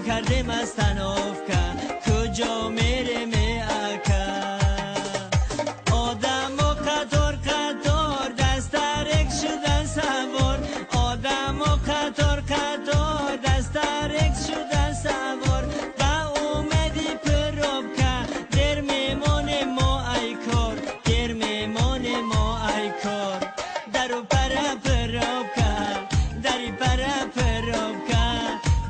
کرده مستنافکا کجا میره می اکا آدم و قطار قطار دسترک شدن سوار آدم و قطار قطار دسترک شدن سوار با اومدی پروبکا در میمونه ما ای کار در میمونه ما ای کار درو پرا پروبکا دری پرا پروبکا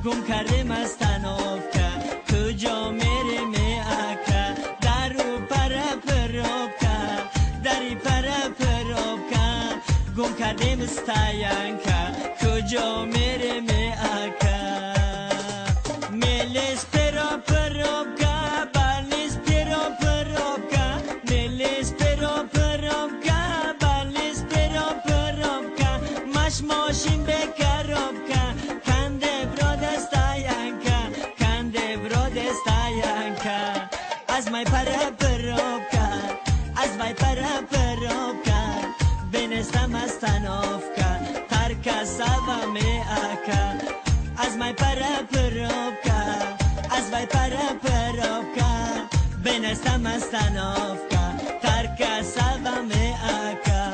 گم کرده مستنافکا کجا میره می اکا درو پرا پروبکا دری پرا پروبکا گم کرده مستاینکا کجا میره می اکا میلیس پرا پروبکا بالیس پرا پروبکا میلیس پرا پروبکا بالیس پرا پروبکا مش ماشین بکروبکا کنده برا دستاینکا کنده برا دستاینکا از مای پرا پروبکا از مای پرا پروبکا بنستم مستنافکا ترکا سوا می اکا از مای پرا پروبکا از مای پرا پروبکا بنستم مستنافکا ترکا سوا می اکا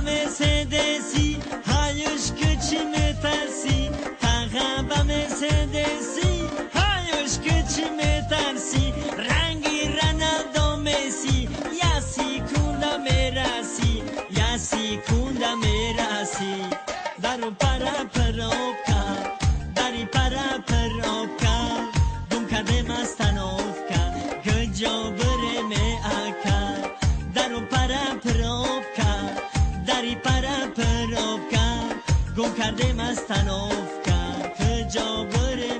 Mercedesi hayuş küçüme tersi Tağaba Mercedesi hayuş küçüme tersi Rangi Ronaldo Messi Ya sikunda merasi Ya sikunda merasi Daru para perovka Dari para perovka Dum kade mastanovka Gıjo bire me aka Daru para perovka دری پرا پروبکا گم کرده مستنافکا کجا بره